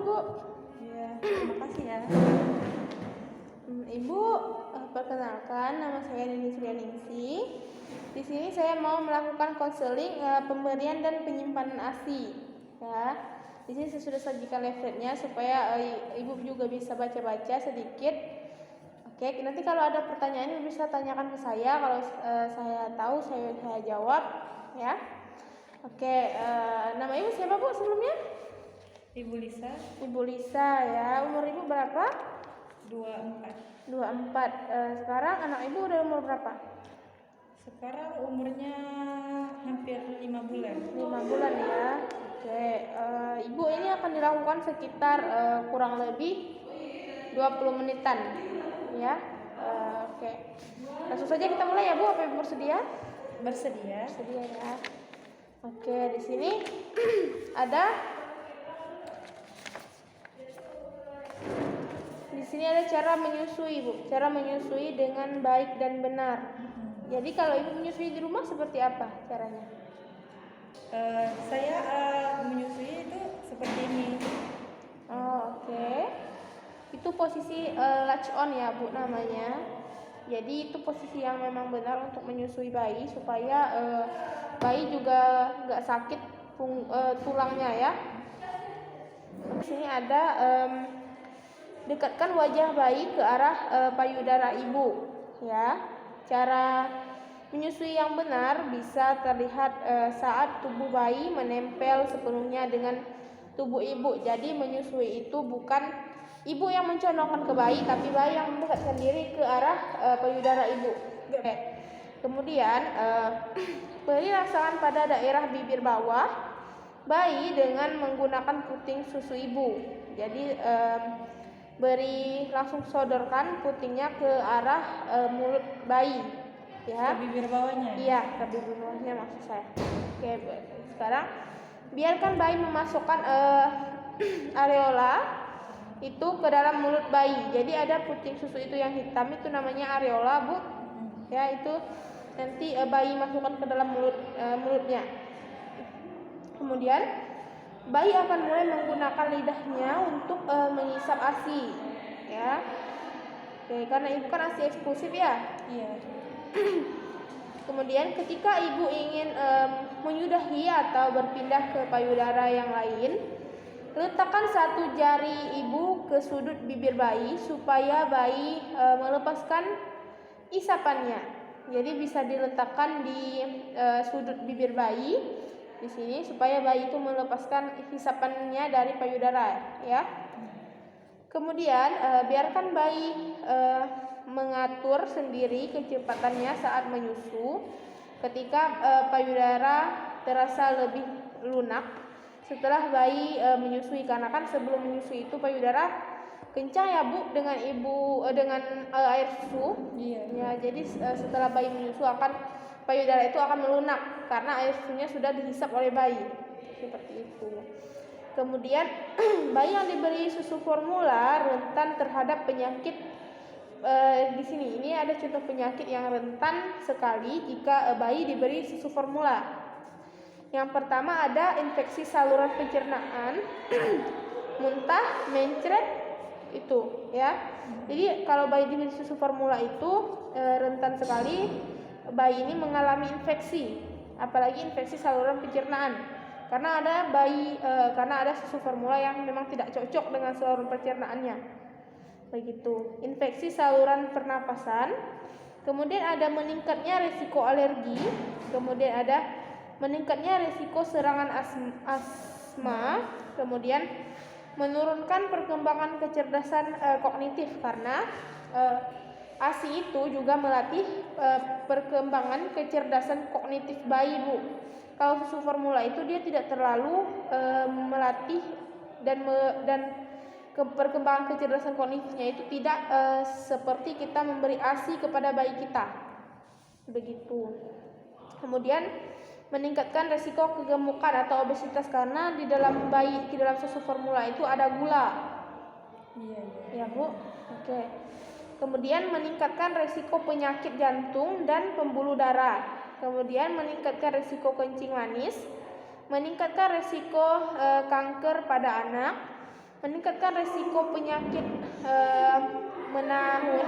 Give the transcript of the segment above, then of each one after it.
Bu. Iya, terima kasih ya. Ibu, perkenalkan nama saya Nini Suryaningsih. Di sini saya mau melakukan konseling pemberian dan penyimpanan ASI. Ya, di sini saya sudah sajikan leafletnya supaya ibu juga bisa baca-baca sedikit. Oke, nanti kalau ada pertanyaan ibu bisa tanyakan ke saya. Kalau saya tahu saya jawab. Ya. Oke, nama ibu siapa Bu sebelumnya? Ibu Lisa. Ibu Lisa ya. Umur ibu berapa? 24. 24. Sekarang anak ibu udah umur berapa? Sekarang umurnya hampir 5 bulan. 5 bulan ya. Oke, ibu ini akan dilakukan sekitar kurang lebih 20 menitan ya. Oke. Langsung saja kita mulai ya Bu. Apa ibu bersedia? Bersedia. Bersedia ya. Oke, di sini ada cara menyusui, Bu. Cara menyusui dengan baik dan benar. Jadi kalau ibu menyusui di rumah seperti apa caranya? Saya menyusui itu seperti ini. Oh, oke. Itu posisi latch on ya, Bu, namanya. Jadi itu posisi yang memang benar untuk menyusui bayi supaya bayi juga nggak sakit tulangnya ya. Di sini ada dekatkan wajah bayi ke arah payudara ibu ya. Cara menyusui yang benar bisa terlihat saat tubuh bayi menempel sepenuhnya dengan tubuh ibu. Jadi menyusui itu bukan ibu yang mencondongkan ke bayi, tapi bayi yang mendekatkan diri ke arah payudara ibu. Oke. Kemudian beri rasakan pada daerah bibir bawah bayi dengan menggunakan puting susu ibu. Jadi beri langsung sodorkan putingnya ke arah mulut bayi ya. Ke bibir bawahnya. Iya, ke bibir bawahnya maksud saya. Oke, sekarang biarkan bayi memasukkan areola itu ke dalam mulut bayi. Jadi ada puting susu itu yang hitam itu namanya areola, Bu. Ya, itu nanti bayi masukkan ke dalam mulutnya. Kemudian bayi akan mulai menggunakan lidahnya untuk mengisap ASI, ya. Oke, karena ibu kan ASI eksklusif ya. Iya. Kemudian ketika ibu ingin menyudahi atau berpindah ke payudara yang lain, letakkan satu jari ibu ke sudut bibir bayi supaya bayi melepaskan isapannya. Jadi bisa diletakkan di sudut bibir bayi di sini supaya bayi itu melepaskan hisapannya dari payudara ya. Kemudian biarkan bayi mengatur sendiri kecepatannya saat menyusu ketika payudara terasa lebih lunak setelah bayi menyusui, karena kan sebelum menyusui itu payudara kencang ya Bu dengan air susu. Iya. Ya, jadi setelah bayi menyusu payudara itu akan melunak karena air susunya sudah dihisap oleh bayi. Seperti itu. Kemudian bayi yang diberi susu formula rentan terhadap penyakit di sini. Ini ada contoh penyakit yang rentan sekali jika bayi diberi susu formula. Yang pertama ada infeksi saluran pencernaan, muntah, mencret itu ya. Jadi kalau bayi diberi susu formula itu rentan sekali bayi ini mengalami infeksi, apalagi infeksi saluran pencernaan. Karena ada susu formula yang memang tidak cocok dengan saluran pencernaannya. Begitu. Infeksi saluran pernapasan, kemudian ada meningkatnya risiko alergi, kemudian ada meningkatnya risiko serangan asma, kemudian menurunkan perkembangan kecerdasan kognitif karena ASI itu juga melatih perkembangan kecerdasan kognitif bayi, Bu. Kalau susu formula itu dia tidak terlalu melatih dan perkembangan kecerdasan kognitifnya itu tidak seperti kita memberi ASI kepada bayi kita. Begitu. Kemudian meningkatkan risiko kegemukan atau obesitas karena di dalam susu formula itu ada gula. Iya. Ya, Bu. Oke. Kemudian meningkatkan risiko penyakit jantung dan pembuluh darah. Kemudian meningkatkan risiko kencing manis, meningkatkan risiko kanker pada anak, meningkatkan resiko penyakit menahun,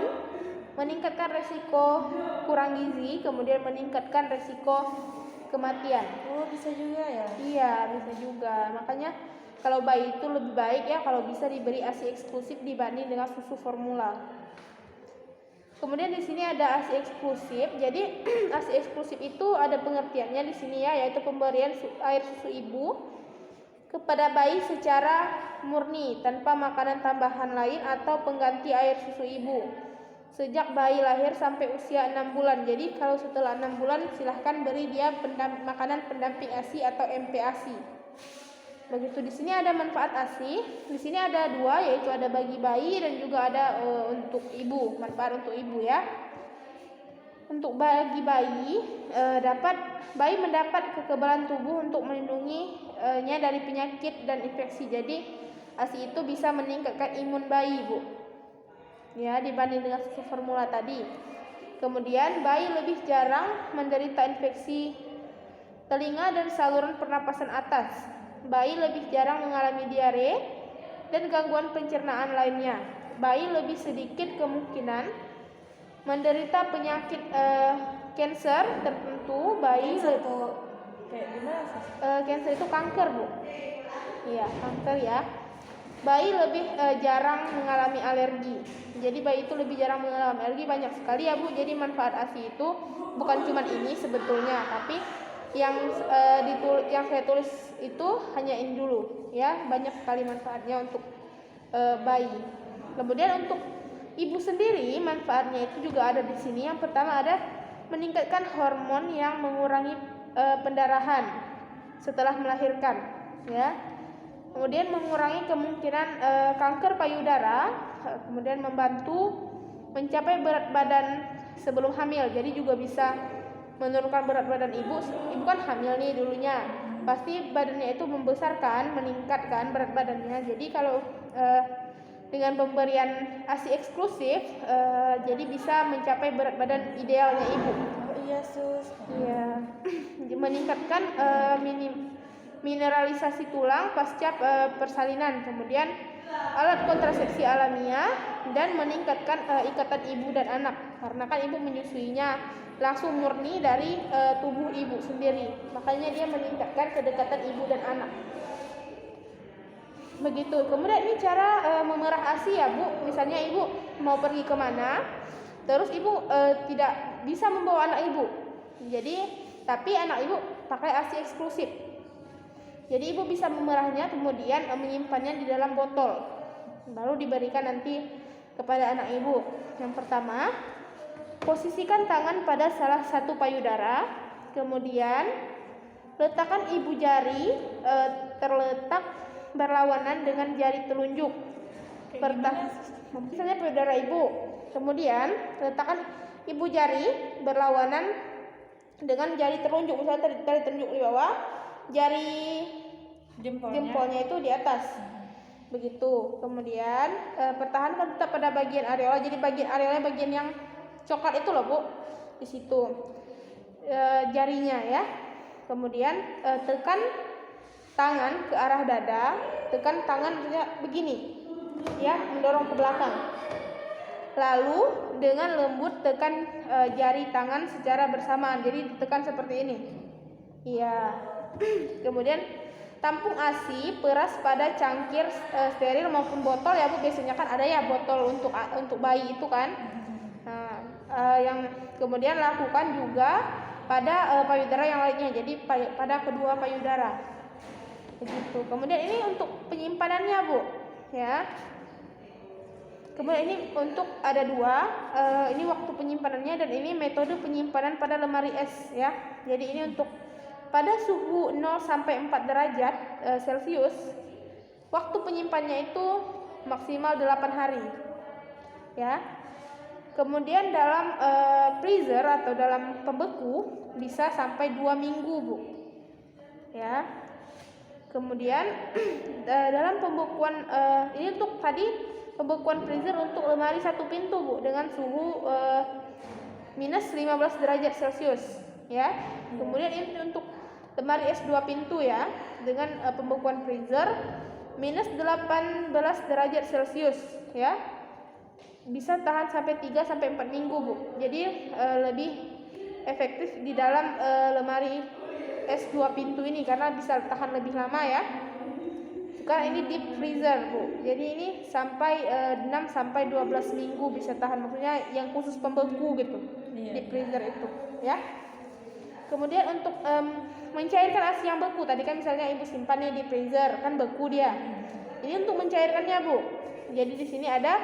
meningkatkan resiko kurang gizi, kemudian meningkatkan resiko kematian. Oh, bisa juga ya? Iya, bisa juga. Makanya kalau bayi itu lebih baik ya kalau bisa diberi ASI eksklusif dibanding dengan susu formula. Kemudian di sini ada ASI eksklusif. Jadi ASI eksklusif itu ada pengertiannya di sini ya, yaitu pemberian air susu ibu kepada bayi secara murni tanpa makanan tambahan lain atau pengganti air susu ibu sejak bayi lahir sampai usia 6 bulan. Jadi kalau setelah 6 bulan silahkan beri dia makanan pendamping ASI atau MPASI. Begitu. Di sini ada manfaat ASI. Di sini ada dua, yaitu ada bagi bayi dan juga ada untuk ibu. Manfaat untuk ibu ya. Untuk bagi bayi, bayi mendapat kekebalan tubuh untuk melindunginya dari penyakit dan infeksi. Jadi ASI itu bisa meningkatkan imun bayi, Bu. Ya, dibanding dengan susu formula tadi. Kemudian bayi lebih jarang menderita infeksi telinga dan saluran pernapasan atas. Bayi lebih jarang mengalami diare dan gangguan pencernaan lainnya. Bayi lebih sedikit kemungkinan menderita penyakit kanker tertentu. Bayi kayak gimana sih? Kanker itu kanker, Bu. Iya, kanker ya. Bayi lebih jarang mengalami alergi. Jadi bayi itu lebih jarang mengalami alergi, banyak sekali ya, Bu. Jadi manfaat ASI itu bukan cuma ini sebetulnya, tapi yang saya tulis itu hanya ini dulu ya. Banyak sekali manfaatnya untuk bayi. Kemudian untuk ibu sendiri manfaatnya itu juga ada di sini. Yang pertama ada meningkatkan hormon yang mengurangi pendarahan setelah melahirkan ya. Kemudian mengurangi kemungkinan kanker payudara, kemudian membantu mencapai berat badan sebelum hamil. Jadi juga bisa menurunkan berat badan ibu. Ibu kan hamil nih dulunya, pasti badannya itu membesarkan, meningkatkan berat badannya. Jadi kalau dengan pemberian ASI eksklusif, jadi bisa mencapai berat badan idealnya ibu. Oh iya, Sus. Iya. Meningkatkan mineralisasi tulang pasca persalinan, kemudian alat kontrasepsi alamiah, dan meningkatkan ikatan ibu dan anak, karena kan ibu menyusuinya langsung murni dari tubuh ibu sendiri, makanya dia meningkatkan kedekatan ibu dan anak. Begitu. Kemudian ini cara memerah ASI ya, Bu. Misalnya ibu mau pergi kemana, terus ibu tidak bisa membawa anak ibu, tapi anak ibu pakai ASI eksklusif. Jadi ibu bisa memerahnya, kemudian menyimpannya di dalam botol, baru diberikan nanti kepada anak ibu. Yang pertama, posisikan tangan pada salah satu payudara, kemudian letakkan ibu jari terletak berlawanan dengan jari telunjuk. Misalnya payudara ibu, kemudian letakkan ibu jari berlawanan dengan jari telunjuk. Misalnya jari telunjuk di bawah, jari jempolnya itu di atas. Begitu. Kemudian pertahankan tetap pada bagian areola. Jadi bagian areola bagian yang coklat itu loh, Bu. Di situ jarinya ya. Kemudian tekan tangan ke arah dada. Tekan tangan begini. Ya, mendorong ke belakang. Lalu dengan lembut tekan jari tangan secara bersamaan. Jadi ditekan seperti ini. Iya. Kemudian tampung ASI peras pada cangkir steril maupun botol ya, Bu. Biasanya kan ada ya botol untuk bayi itu kan. Nah, yang kemudian lakukan juga pada payudara yang lainnya. Jadi pada kedua payudara. Begitu. Kemudian ini untuk penyimpanannya, Bu. Ya. Kemudian ini untuk ada dua, ini waktu penyimpanannya dan ini metode penyimpanan pada lemari es ya. Jadi ini untuk pada suhu 0 sampai 4 derajat Celcius, waktu penyimpannya itu maksimal 8 hari. Ya. Kemudian dalam freezer atau dalam pembeku bisa sampai 2 minggu, Bu. Ya. Kemudian dalam pembekuan ini untuk tadi pembekuan freezer untuk lemari 1 pintu, Bu, dengan suhu minus 15 derajat Celcius ya. Kemudian ini untuk lemari es 2 pintu ya, dengan pembekuan freezer minus 18 derajat Celcius ya. Bisa tahan sampai 3 sampai 4 minggu, Bu. Jadi lebih efektif di dalam lemari es 2 pintu ini karena bisa tahan lebih lama ya. Sekarang ini deep freezer, Bu. Jadi ini sampai 6 sampai 12 minggu bisa tahan. Maksudnya yang khusus pembeku gitu. Iya. Deep freezer itu, ya. Kemudian untuk mencairkan ASI yang beku, tadi kan misalnya Ibu simpannya di freezer, kan beku dia. Ini untuk mencairkannya, Bu. Jadi di sini ada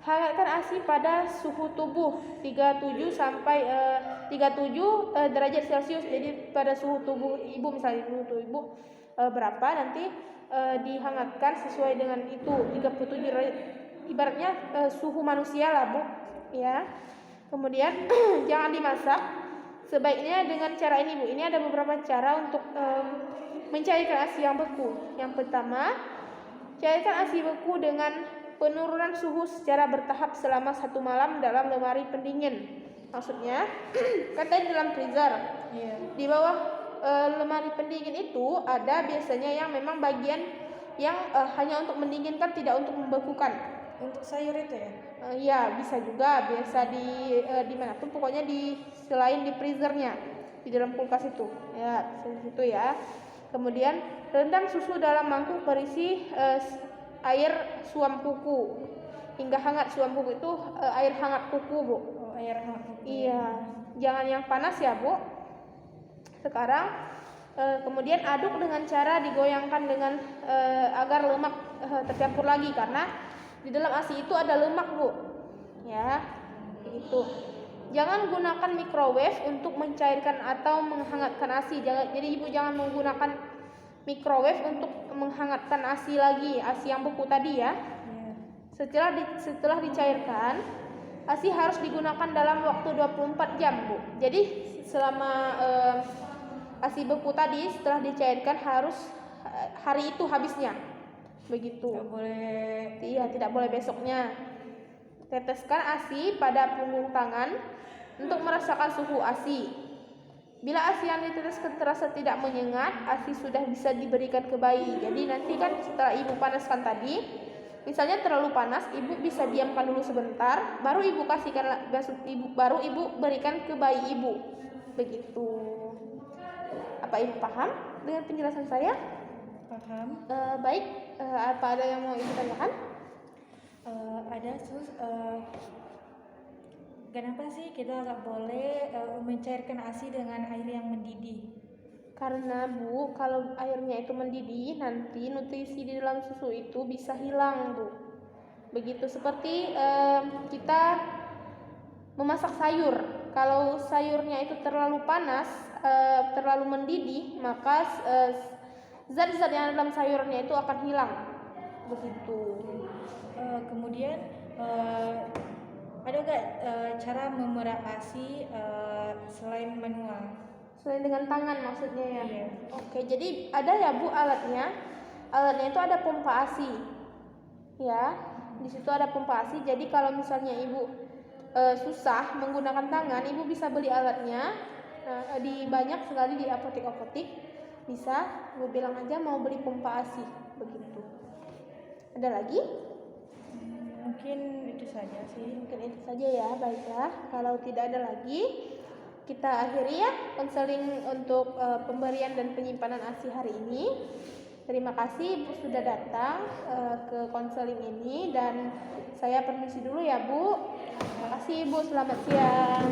hangatkan ASI pada suhu tubuh 37 sampai 37 derajat Celcius. Jadi pada suhu tubuh Ibu, misalnya suhu tubuh Ibu berapa, nanti dihangatkan sesuai dengan itu 37 derajat. Ibaratnya suhu manusia lah, Bu, ya. Kemudian jangan dimasak. Sebaiknya dengan cara ini, Bu. Ini ada beberapa cara untuk mencairkan ASI yang beku. Yang pertama, cairkan ASI beku dengan penurunan suhu secara bertahap selama 1 malam dalam lemari pendingin. Maksudnya, kan tadi dalam freezer. Iya. Di bawah lemari pendingin itu ada biasanya yang memang bagian yang hanya untuk mendinginkan, tidak untuk membekukan. Untuk sayur itu ya? Ya, bisa juga, biasa di mana pun, pokoknya selain di freezernya, di dalam kulkas itu. Ya, itu ya. Kemudian rendam susu dalam mangkuk berisi air suam kuku hingga hangat. Suam kuku itu air hangat kuku, Bu. Oh, air hangat. Iya, jangan yang panas ya, Bu. Sekarang kemudian aduk dengan cara digoyangkan dengan agar lemak tercampur lagi, karena di dalam ASI itu ada lemak, Bu. Ya, begitu. Jangan gunakan microwave untuk mencairkan atau menghangatkan ASI. Jadi Ibu jangan menggunakan microwave untuk menghangatkan ASI lagi, ASI yang beku tadi ya. Setelah dicairkan, ASI harus digunakan dalam waktu 24 jam, Bu. Jadi selama ASI beku tadi setelah dicairkan harus hari itu habisnya. Begitu. Tidak boleh. Iya, tidak boleh besoknya. Teteskan ASI pada punggung tangan untuk merasakan suhu ASI. Bila ASI yang diteteskan terasa tidak menyengat, ASI sudah bisa diberikan ke bayi. Jadi nanti kan setelah Ibu panaskan tadi, misalnya terlalu panas, Ibu bisa diamkan dulu sebentar, baru Ibu baru Ibu berikan ke bayi Ibu. Begitu. Apa Ibu paham dengan penjelasan saya? Paham. Baik, apa ada yang mau Ibu tanyakan? Ada, Sus. Kenapa sih kita nggak boleh mencairkan ASI dengan air yang mendidih? Karena, Bu, kalau airnya itu mendidih, nanti nutrisi di dalam susu itu bisa hilang, Bu. Begitu seperti kita memasak sayur. Kalau sayurnya itu terlalu panas, terlalu mendidih, maka zat-zat yang dalam sayurnya itu akan hilang. Begitu. Kemudian ada nggak cara memerah ASI selain manual? Selain dengan tangan maksudnya ya? Iya. Oke, jadi ada ya, Bu, alatnya. Alatnya itu ada pompa ASI. Ya, di situ ada pompa ASI. Jadi kalau misalnya Ibu susah menggunakan tangan, Ibu bisa beli alatnya. Di banyak sekali di apotek-apotek. Bisa, Ibu bilang aja mau beli pompa ASI. Begitu. Ada lagi? Mungkin itu saja sih. Mungkin itu saja ya, baiklah. Kalau tidak ada lagi, kita akhiri ya konseling untuk pemberian dan penyimpanan ASI hari ini. Terima kasih Ibu sudah datang ke konseling ini, dan saya permisi dulu ya, Bu. Terima kasih, Ibu. Selamat siang.